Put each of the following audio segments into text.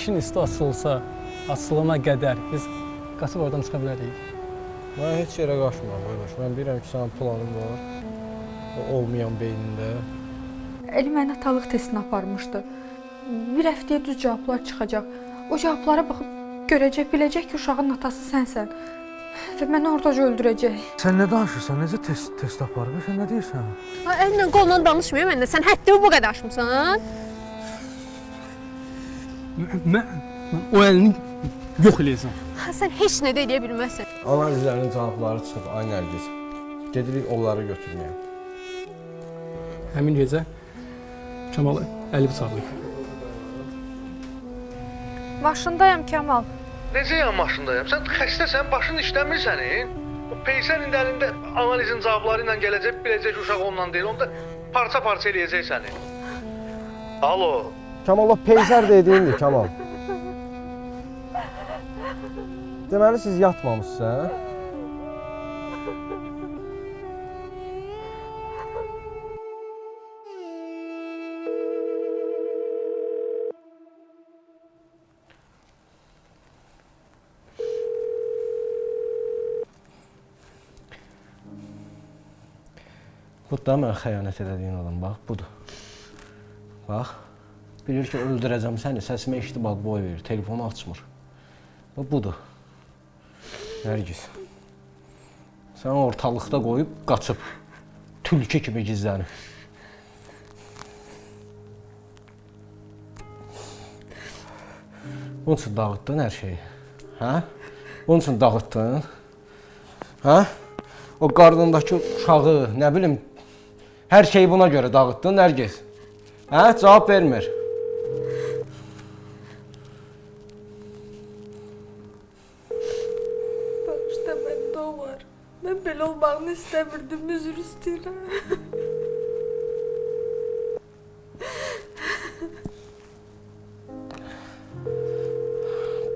işin üstü açılsa, açılana qədər biz qaçıb oradan çıxa bilərik. Mən heç yerə qaçmıram, qardaş. Mən bilirəm ki, sənin planın var. O olmayan beynində. Əli mənə atalıq testini aparmışdı. Bir həftəyə düz cavablar çıxacaq. O cavablara baxıb görəcək, biləcək ki, uşağın atası sənsən. Və məni oradaca öldürəcək. Sən nə danışırsan? Necə test aparır? Sən nə deyirsən? Əlinlə qolunla danışmıyor məndə. Sən həddini bu qədər aşmısan. Mən o əlini yox eləyəcəm. Sən heç nə də eləyə bilməzsən. Analizlərin cavabları çıxıb, ay Nərgiz. Gedirik onları götürməyə. Həmin gecə Kamalı Əli bıçaqlayıb. Maşındayam Kamal. Necə yan maşındayam? Sən xəstəsən, başın işləmir sənin. O Peysən indi əlində analizin cavabları ilə gələcək, biləcək ki, uşaq onunla deyil. Onda parça-parça eləyəcək səni. Alo. Kamal, o Peyzər dediyindir, Kamal. Deməli, siz yatmamışsınız, hə? Budur da mənə xəyanət elədiyin adam, bax, budur. Bax, bilir ki, öldürəcəm səni, səsimə eşitib boy verir, telefonu açmır. Budur. Nərgiz. Sən ortalıqda qoyub, qaçıb, tülkü kimi gizlənib. Bunun üçün dağıtdın hər şeyi, hə? Bunun üçün dağıtdın, hə? O qarnındakı uşağı, nə bilim, hər şeyi buna görə dağıtdın, Nərgiz. Hə? Cavab vermir. Bağışda məndə o var. Mən belə olmağını istəmirdim, üzr istəyirəm.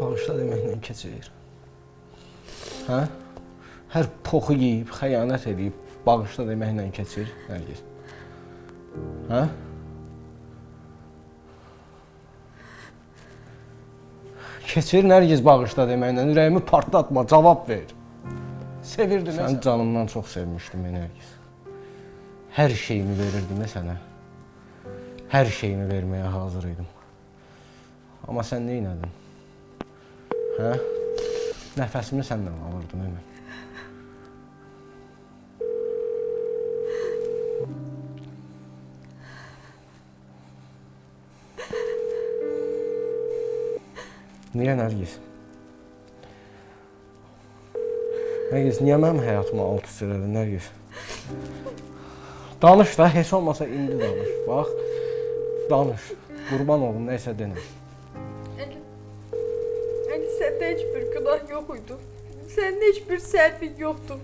Bağışla deməklə keçir. Hə? Hər poxu yeyib, xəyanət edib, bağışla deməklə keçir, Nərgiz. Hə? Keçir, Nərgiz, bağışla deməklə, ürəyimi partlatma, cavab ver. Sevirdim. Sən canımdan çox sevmişdim, Nərgiz. Hər şeyimi verirdim sənə. Hər şeyimi verməyə hazır idim. Amma sən nə inədin? Hə? Nəfəsimi səndən alırdım, mən. Niyə, Nərgiz? Nərgiz, niyə mənim həyatıma alt-üst elədin, Nərgiz? Danış da, heç olmasa indi danış. Bax, danış. Qurban olun, nəysə denir. Əli, səndə heç bir günah yox idi. Sənin heç bir səhvin yoxdur.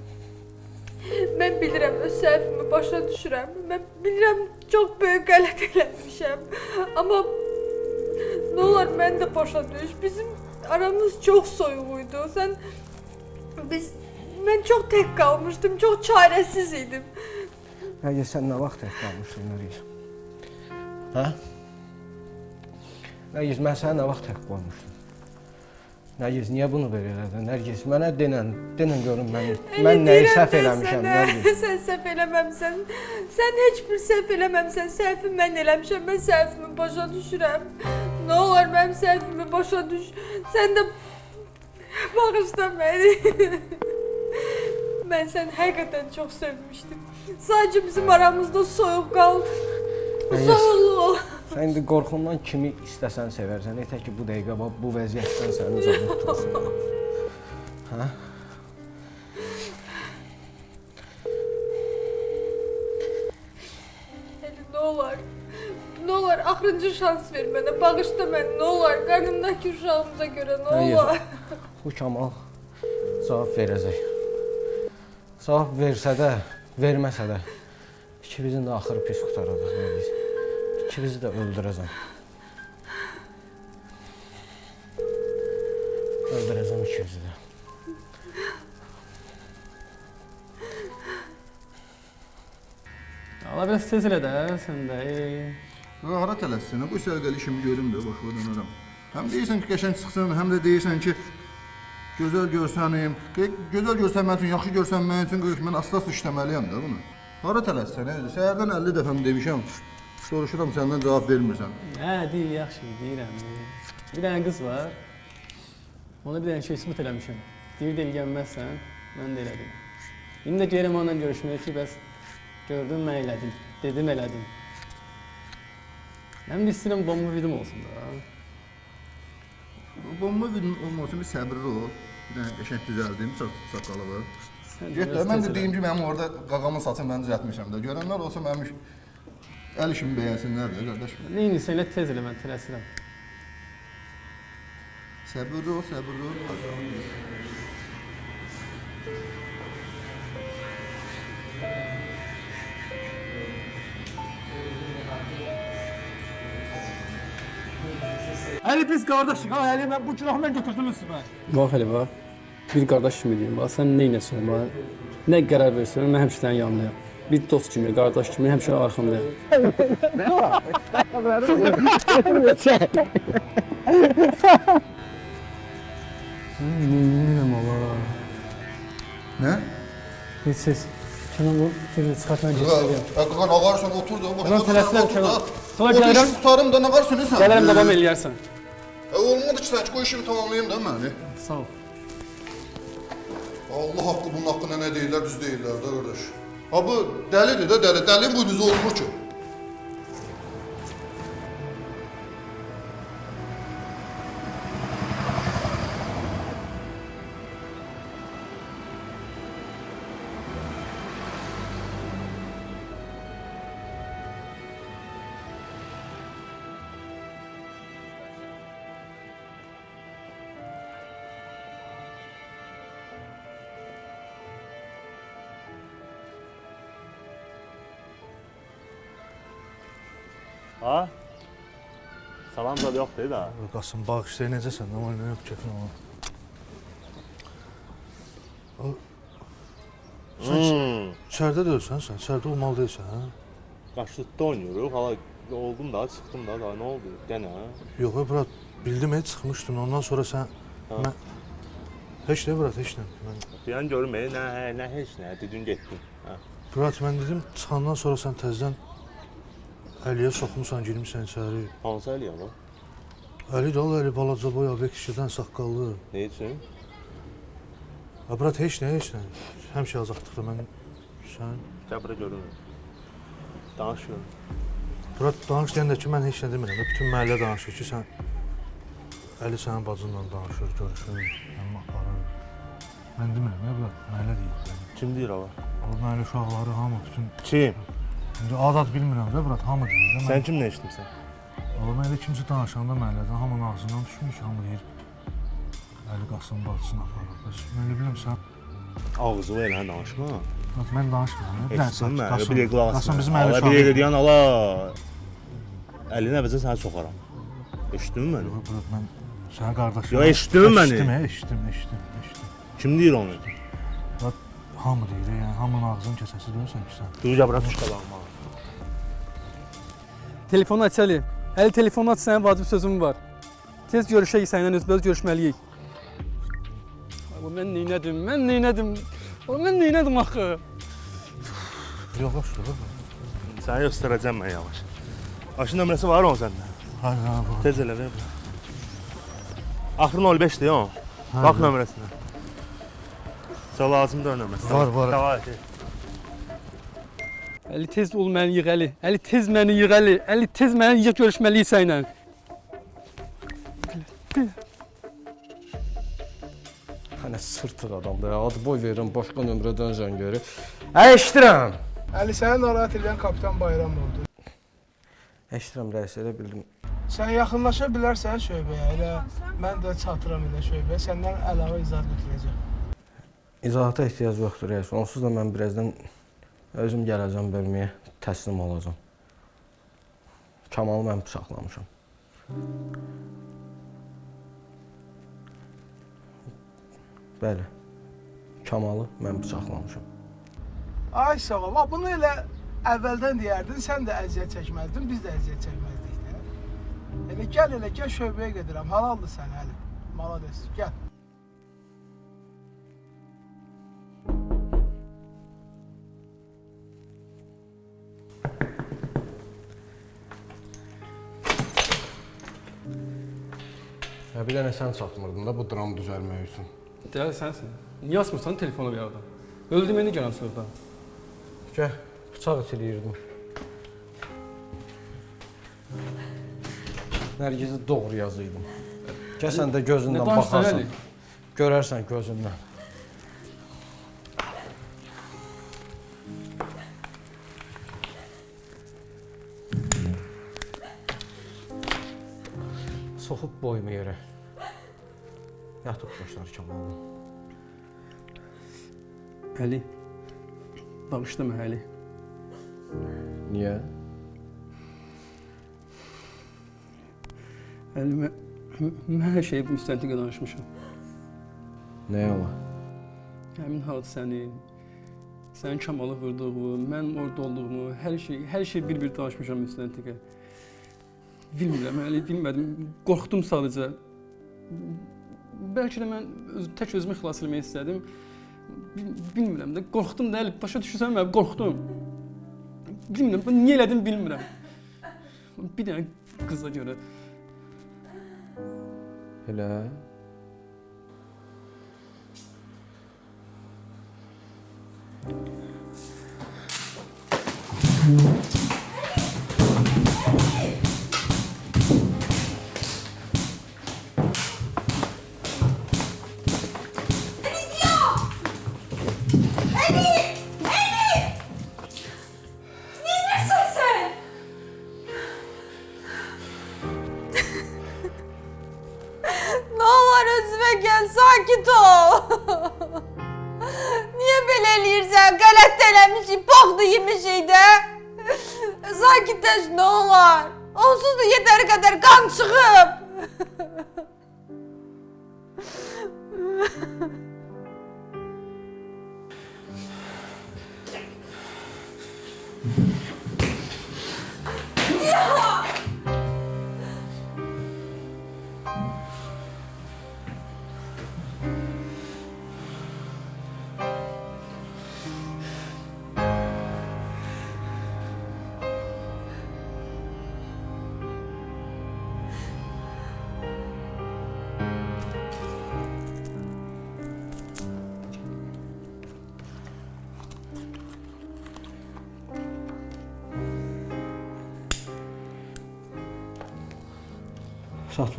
Mən bilirəm, öz səhvimi başa düşürəm. Mən bilirəm, çox böyük qələt eləmişəm. Amma nə olar, mən də başa düş. Bizim aramız çox soyuq idi. Mən çox tək qalmışdım, çox çarəsiz idim. Nərgiz, sən nə vaxt tək qalmışdın, Nərgiz? Hə? Nərgiz, mən səni nə vaxt tək qoymuşdum? Nərgiz, niyə bunu belə elədin? Nərgiz, mənə denən görün mən nəyi səhv eləmişəm, Nərgiz? Sən səhv eləməmsən. Sən heç bir səhv eləməmsən. Səhvi mən eləmişəm. Mən səhvimi başa düşürəm. Nə olar, mənim səhvimi başa düş. Sən də bağışla məni. Mən səni həqiqətən çox sevmişdim. Sadəcə bizim aramızda soyuq qal. Soyuqluq ol. Sən indi qorxundan kimi istəsən sevərsən. Yetər ki, bu dəqiqə bu vəziyyətdən səni uzaq tutsun. Hə? Əli, nə olar? Nə olar, axırıncı şans ver mənə. Bağışla məni, nə olar? Qarnımdakı uşağımıza görə nə olar? Bu Kamal cavab verəcək. Cavab versə də, verməsə də, ikimizin də axırı pis qutaracaq. İkimizi də öldürəcəm. Öldürəcəm ikimizi də. Allah biraz tez elə də sən də. Hara tələssin? Bu sərqəli işimi görüm də, başıma dönərəm. Həm deyirsən ki, qəşəng çıxsın, həm də deyirsən ki, gözəl görsənim. Gözəl görsənmək üçün, yaxşı görsənmək üçün mən asla-asla işləməliyəm də bunu. Hara tələssən? Səhərdən 50 dəfə demişəm. Soruşuram səndən cavab vermirsən. Hə, deyir, yaxşı, deyirəm. Bir dənə qız var. Ona bir dənə şey ismət eləmişəm. Deyir, gəlməzsən, mən də elədim. İndi də gələm onunla görüşməyə ki, bəs gördüm, mən elədim, dedim, elədim. Mən də istəyirəm bomba vidim olsun da. Bomba videon olmasın, bir səbirli ol. Bir dənə qəşəng düzəldim, saqqalı var. Sən Get biraz də, mən tez də elə. deyim ki, mənim orada qağamın saçını mən düzəltmişəm də. Görənlər olsa mənim əl işimi bəyənsinlər də, qardaş. Neyinsə elə tez elə, mən tələsirəm. Səbirli ol, səbirli ol. Əli biz qardaşıq ha, Əli mən bu günahı mən götürdüm üstümə. Bax hele bax, bir qardaş kimi deyim, bax, sən neynəsən, bax, nə qərar versən, mən həmişə sənin yanındayım. Bir dost kimi, qardaş kimi həmişə arxamdayım. Neynəyəm ola? Nə? Heç siz, Kenan bu, çıxartmaya göstərəyəm. Qaqan ağarsan, otur da. Mən tələsirəm Kenan. Sonra O işi gəlirəm, tutarım da, nə qarsan sən? gəlirəm davam eləyərsən. Olmadı ki, sən ki, o işimi tamamlayayım da məni. Sağ ol. Allah haqqı bunun haqqında nə deyirlər, düz deyirlər də qardaş. Ha bu dəlidir də dəli. Dəlinin buynuzu olmur ki. Ha? Salam da yoxdur da. Qasım bağışlayır necəsən? Nə var, nə yox kefin ola. Sən içəridə deyilsən sən, içəridə olmalı deyilsən, hə? Qaşlıqda oynayırıq. Hala oldum da, çıxdım da, nə oldu? Gənə. Yox, brat, bildim heç çıxmışdın. Ondan sonra sən mən heç nə brat, heç nə. Mən Deyən görmür, nə heç nə, dedin getdin. Hə. brat, mən dedim çıxandan sonra sən təzədən Əliyə soxmusan, girmişsən içəri. Hansı Əliyə var? Əli də o Əli balaca boy, abək kişidən saqqallı. Ne üçün? Ha brat, heç nə, heç nə. Həmişə azadlıqda mən sən Gəl görün. Danış görün. brat danış deyəndə ki, mən heç nə demirəm. Bütün məhəllə danışır ki, sən Əli sənin bacınla danışır, görüşür, mənim aparır. Mən demirəm, brat, məhəllə deyil. Kim deyir ala? O məhəllə uşaqları hamı bütün Kim? İndi adat bilmirəm də, brat, hamı deyir də. Sən kimlə eşitmisən? Ola məhəllə kimsə danışanda məhəllədən hamının ağzından düşmür ki, hamı deyir Əli Qasımın bacısını aparır. Bəs mən elə biləm sən, Ağzı var elə danışma. brat, mən danışmıram. Eşitsin mən, bir dəqiqə qulaq Qasım asın. bizim məhəllə Bir uşağı. dəqiqə deyən ala. Əlini əvəzə səni soxaram. Eşitdin mi məni? Yox, brat, mən sənə qardaşım. Yo, eşitdin məni? Eşitdim. Kim deyir onu? Brat, hamı deyir, yəni hamının ağzının kəsəsi deyirsən ki, sən. Dur gəl bura tuşqalanma. Telefonu aç Əli. Əli telefonu aç, sənin vacib sözüm var. Tez görüşək səninlə, özbəz görüşməliyik. Mən neynədim axı? Yox, dur. Səni göstərəcəm mən yavaş. Maşın nömrəsi var onun səndə? Hayır, ha, bu. Tez elə ver. Axırın 05-dir ya. Bax nömrəsinə. Sən lazımdır o nömrəsi. Var. Davay. Əli tez ol məni yığ Əli. Əli tez məni yığ Əli. Əli tez məni yığ görüşməliyik səninlə. Hani sırtır adamdır ya. Adı boy verirəm, başqa nömrədən zəng verir. Eşidirəm. Əli səni narahat edən kapitan Bayram oldu. Eşidirəm rəis, elə bildim. Sən yaxınlaşa bilərsən şöbəyə, elə mən də çatıram elə şöbəyə, səndən əlavə izahat götürəcəm. İzahata ehtiyac yoxdur rəis. Onsuz da mən birazdan özüm gələcəm bölməyə, təslim olacağam. Kamalı mən bıçaqlamışam. Bəli, Kamalı mən bıçaqlamışam. Ay sağ ol, bunu elə əvvəldən deyərdin, sən də əziyyət çəkməzdin, biz də əziyyət çəkməzdik də. Elə gəl şöbəyə gedirəm. Halaldır sən Əli. Malades. Gəl. Ya bir dənə sən çatmırdın da bu dram düzəlmək üçün. Dəli sənsin. Niyə açmırsan telefonu bir yerdən? Öldüm indi gələm sırda. Gəl, bıçaq itiliyirdim. Nərgizi doğru yazıydım. Gəl sən də gözündən baxarsan. Görərsən gözündən. Soxub boyumu yerə. Yatıb başlar Kamalım. Əli. Bağışlama Əli. Niyə? Əli, mən hər şeyi müstəntiqə danışmışam. Nəyə ola? Həmin hadisəni, sənin Kamalı vurduğu, mən orada olduğumu, hər şey bir-bir danışmışam müstəntiqə. Bilmirəm, Əli, bilmədim. Qorxdum sadəcə. Bəlkə də mən tək özümü xilas etmək istədim. Bilmirəm də, qorxdum da Əli, başa düşürsən mən, qorxdum. Bilmirəm, niyə elədim bilmirəm. Bir dənə qıza görə. Elə? Ne olur özüme gel, sakit ol. Niye böyle eləyirsən? Qələt eləmişik, boxdu yemişik də. Sakitləş, ne olur. Onsuz da yeteri kadar kan çıxıb.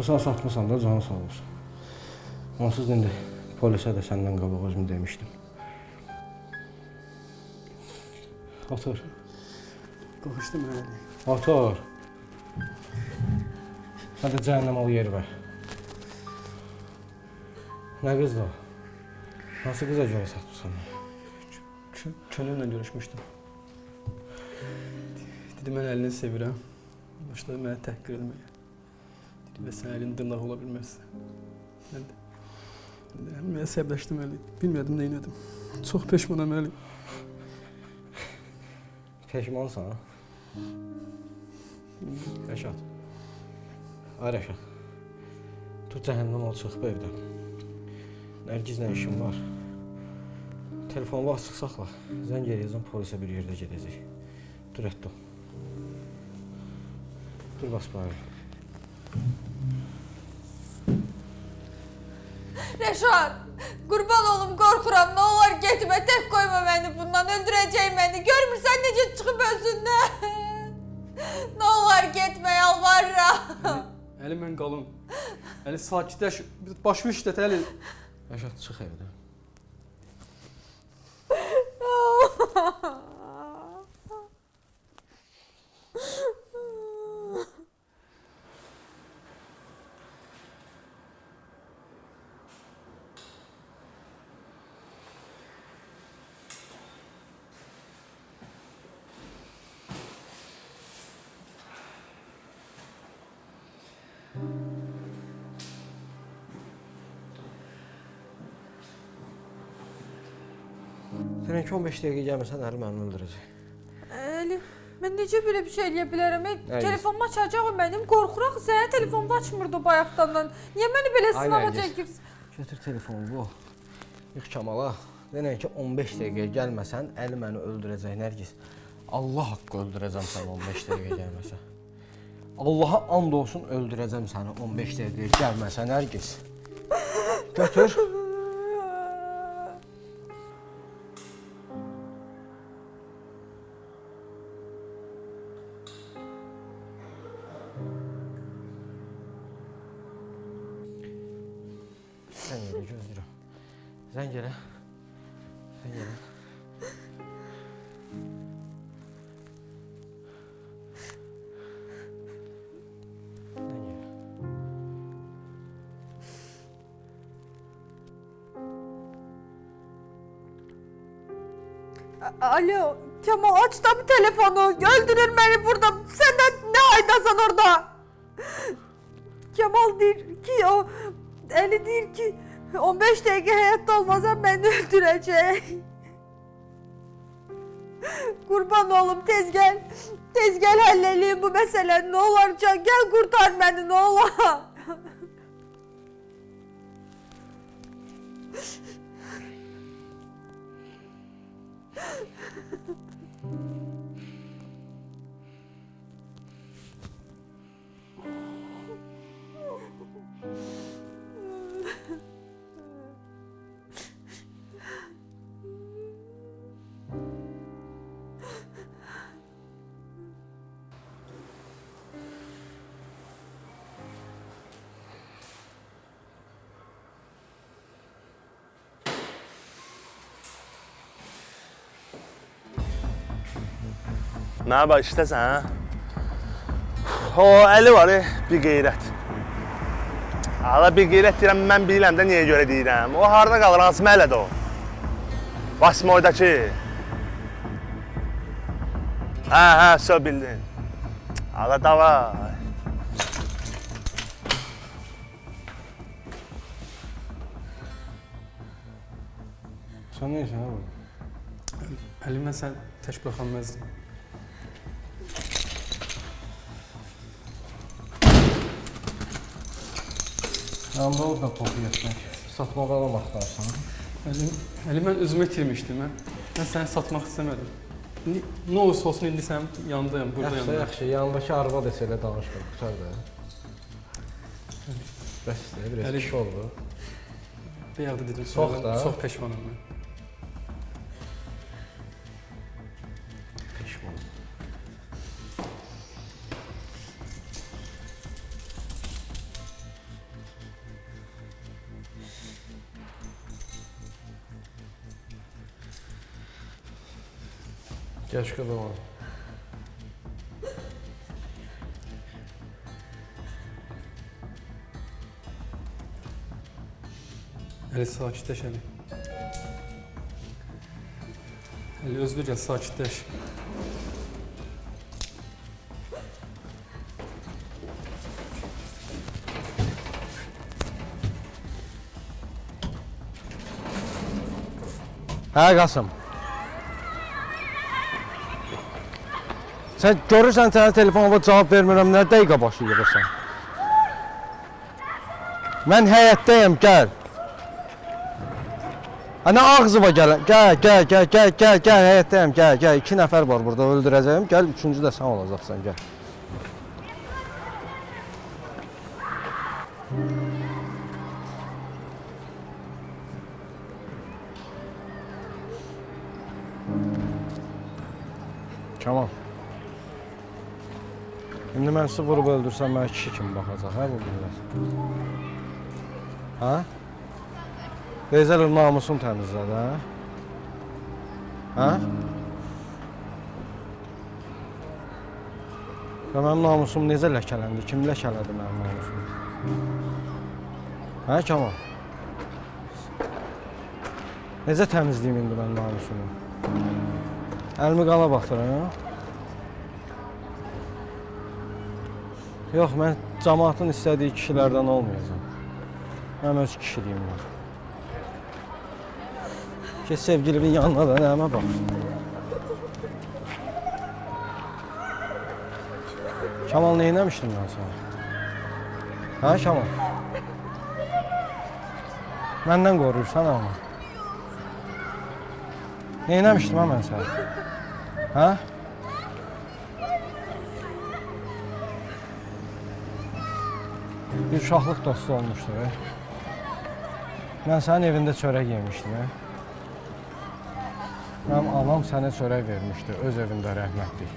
Satmısan da canı sağ olsun. Onsuz indi polisə də səndən qabaq özüm demişdim. Otur. Qorxuşdum Əli. Otur. Sən də cəhənnəm ol yeri ver. Nə qızdı o? Hansı qıza görə satmısan? Könüllə görüşmüşdüm. Dedi, mən Əlini sevirəm. Başladı mənə təhqir etməyə. Dedi, və sən Əlinin dırnağı ola bilməzsən. Mən əsəbləşdim Əli. Bilmədim, nə elədim. Çox peşmanam Əli. Peşmansan? Rəşad. Ay Rəşad. Tut cəhənnəm ol, çıx bu evdən. Nərgizlə işim var. Telefonu açıq saxla. Zəng eləyəcəm, polisə bir yerdə gedəcək. Dur etdim. Dur bas bari. Reşat, kurban olum, qorxuram, ne olur getmə, tek koyma beni bundan, öldürəcək məni. Görmürsən necə çıxıb özündən. Ne olur getmə, yalvarıram. Əli, mən qalım. Əli, sakitləş, başımı işlət, Əli. Rəşad, çıx evdən. Sən 15 dəqiqə gəlməsən, Əli məni öldürəcək. Əli, Mən necə belə bir şey eləyə bilərəm? Nərgiz. Telefonumu açacağam mənim, qorxuram. Sənin telefonunu açmırdı o bayaqdandan. Niyə məni belə Ay, sınava Nərgiz. çəkirsən? Götür telefonu bu. Yıx Kamala. Denən ki 15 dəqiqəyə gəlməsən, Əli məni öldürəcək Nərgiz. Allah haqqı öldürəcəm səni 15 dəqiqəyə gəlməsən. Allaha and olsun öldürəcəm səni 15 dəqiqəyə gəlməsən Nərgiz. Götür. Sən elə gözləyirəm. Zəng elə. Zəng elə. Zəng elə. Alo, Kemal aç da bir telefonu. Öldürür beni burada. Senden ne haydasan orada? Kemal deyir ki o Eli deyir ki 15 dakika hayatta olmazsa beni öldürecek. Kurban oğlum tez gel. Tez gel halledelim bu mesele ne olacak. Gel kurtar beni ne olur. Mənə bax işləsən, o Əli var, bir qeyrət. Hala bir qeyrət deyirəm, mən bilirəm də niyə görə deyirəm. O harada qalır, hansı məhəllədə o? Basmoydakı. Hə, söz bildin. Hala davay. Sən neysən abi? Əli, mən sən tək buraxanmazdım. Yanımda olub da topu yetmək. Satmağa alam axtarsan. Əli, mən özümü itirmişdim. Mən səni satmaq istəmədim. Nə olursa olsun, indi sənin yanındayım, buradayım. Yaxşı, yanındakı arvad desə elə danışmır, qutar da. Bəs də, biraz kişi oldu. Bayaq da dedim, çox peşmanım mən. Peşman. Gəl şu qədər var. Əli, sakitləş Əli. Əli, özünə gəl, sakitləş. Hə, Qasım. Sən görürsən sənə telefonuma cavab vermirəm, nə dəqiqə başı yığırsan? Mən həyətdəyəm, gəl. Nə ağzı var gəl, gəl, həyətdəyəm, gəl. 2 nəfər var burada, öldürəcəyim, gəl, 3-cü də sən olacaqsan, gəl. Kemal. İndi mən sizi vurub öldürsəm, mənə kişi kimi baxacaq, hə bu bilməz? Hə? Deyəcək, namusun təmizlədi, hə? Hə? Və mənim namusum necə ləkələndi? Kim ləkələdi mənim namusumu? Hə, Kemal? Necə təmizliyim indi mən namusumu? Əlimi qana batırım. Yox, mən cəmaatın istədiyi kişilərdən olmayacağam. Mən öz kişiliyim var. Ki sevgilimin yanına da nəyəmə bax. Kamal nə etmişdim mən sana? Hə Kamal? Məndən qoruyursan amma. Nə etmişdim ha mən sana? Hə? Bir uşaqlıq dostu olmuşdur. Mən sənin evində çörək yemişdim. Mənim anam sənə çörək vermişdi, öz evində rəhmətlik.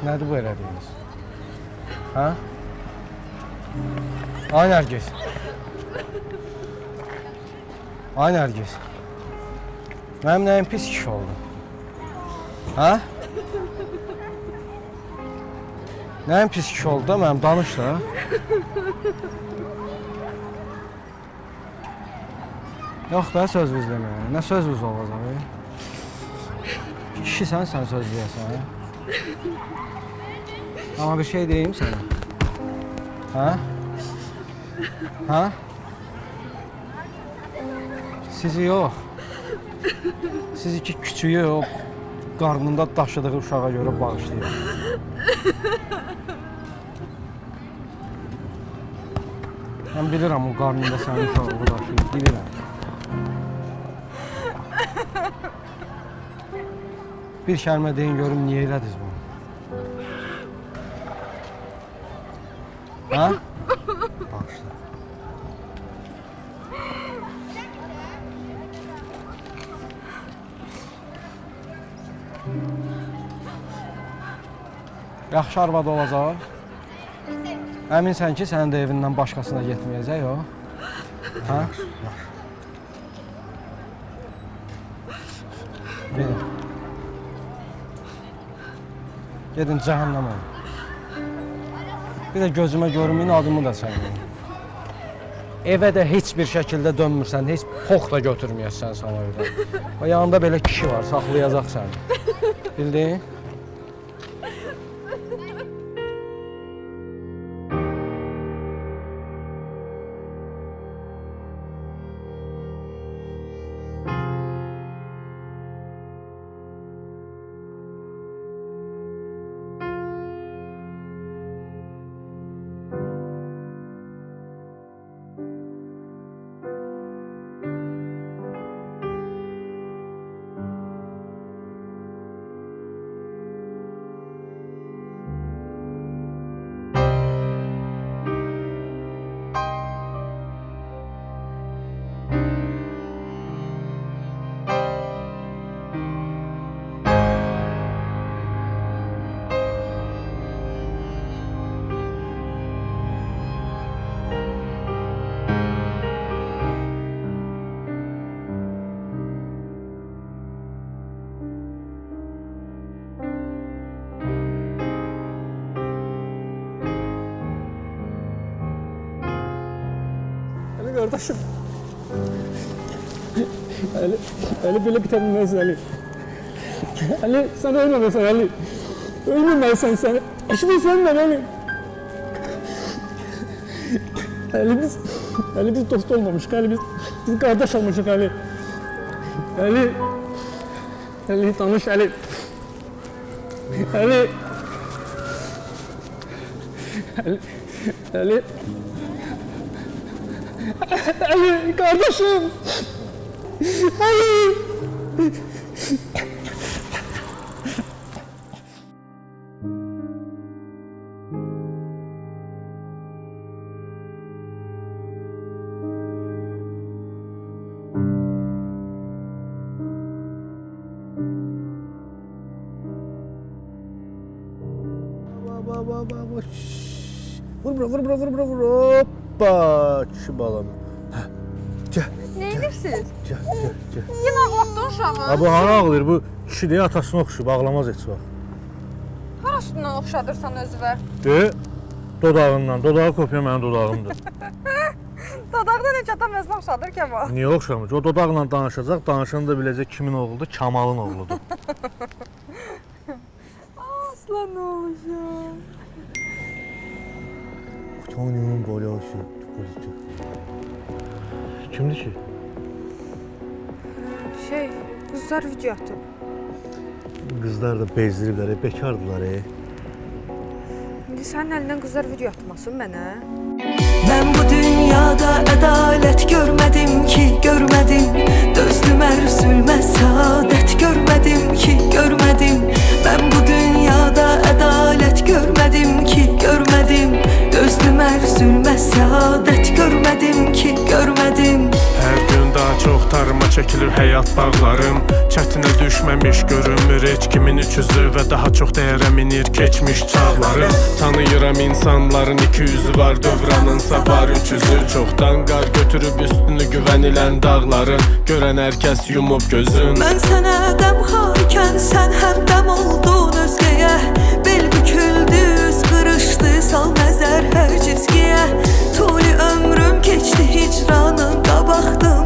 Nədir bu elədiyiniz? Hə? Ay Nərgiz. Ay Nərgiz. Mənim nəyim pis kişi oldu? Hə? Nəyim pis kişi oldu da mənim, danış da. Yox da sözünüz deməyə. Nə sözünüz olacaq? Kişisən, sən söz deyəsən. Amma bir şey deyim sənə. Hə? Hə? Sizi yox. Siz iki küçüyü o qarnında daşıdığı uşağa görə bağışlayın. Mən bilirəm o qarnında sənin uşağı daşıyır, bilirəm. Bir kəlmə deyin görüm niyə elədiniz bunu? Hə? Bağışla. Yaxşı arvad olacaq. Əminsən ki, sənin də evindən başqasına getməyəcək o? Hə? Gedin. Gedin cəhənnəm olun. Bir də gözümə görünməyin, adımı da çəkməyin. Evə də heç bir şəkildə dönmürsən, heç pox da götürməyəsən sana evdən. O yanında belə kişi var, saxlayacaq səni. Bildin? Kardeşim. Ali böyle bitenmez Ali. Ali sen ölmemesin Ali. Ölmemelisin sen. İşini sen ver Ali. Ali biz dost olmamışık Ali biz kardeş olmuşuk Ali. Ali tanış Ali. Ali kardeşim. Ali. Vur. Hoppa, kişi balamı. Gəl. Nə edirsiniz? Gəl. Yenə ağlatdın uşağı. Ha bu hara ağlayır? Bu kişi deyə atasına oxşuyub, ağlamaz heç vaxt. Harasından oxşadırsan özünə? Dodağından. Dodağı kopya mənim dodağımdır. Dodaqdan heç atam özünə oxşadır Kemal. Niyə oxşamır? O dodaqla danışacaq, danışan da biləcək kimin oğludur? Kamalın oğludur. Aslan nə olacaq? Utanıyorum böyle aşık. Kimdir ki? Qızlar video atıb. Qızlar da bezdiriblər, bekardılar. İndi sənin əlindən qızlar video atmasın mənə. Ben bu dünyada adalet görmedim ki görmedim. Dözdüm her zulme saadet görmedim ki görmedim. Ben bu dünyada adalet görmedim ki görmedim. Dözdüm her zulme saadet görmedim ki görmedim. Hər gün daha çox tarıma çəkilir həyat bağlarım. Çətinə düşməmiş görünmür heç kimin üçüzü və daha çox dəyərə minir keçmiş çağlarım. Tanıyıram insanların iki yüzü var, dövranınsa var üç yüzü. Çoxdan qar götürüb üstünü güvənilən dağların. Görən hər kəs yumub gözün. Mən sənə dəmxarkən sən həm dəm oldun özgəyə. Bel büküldü, üz qırışdı, sal nəzər hər cizgiyə. Tuli ömrüm keçdi hicranın qabaqdı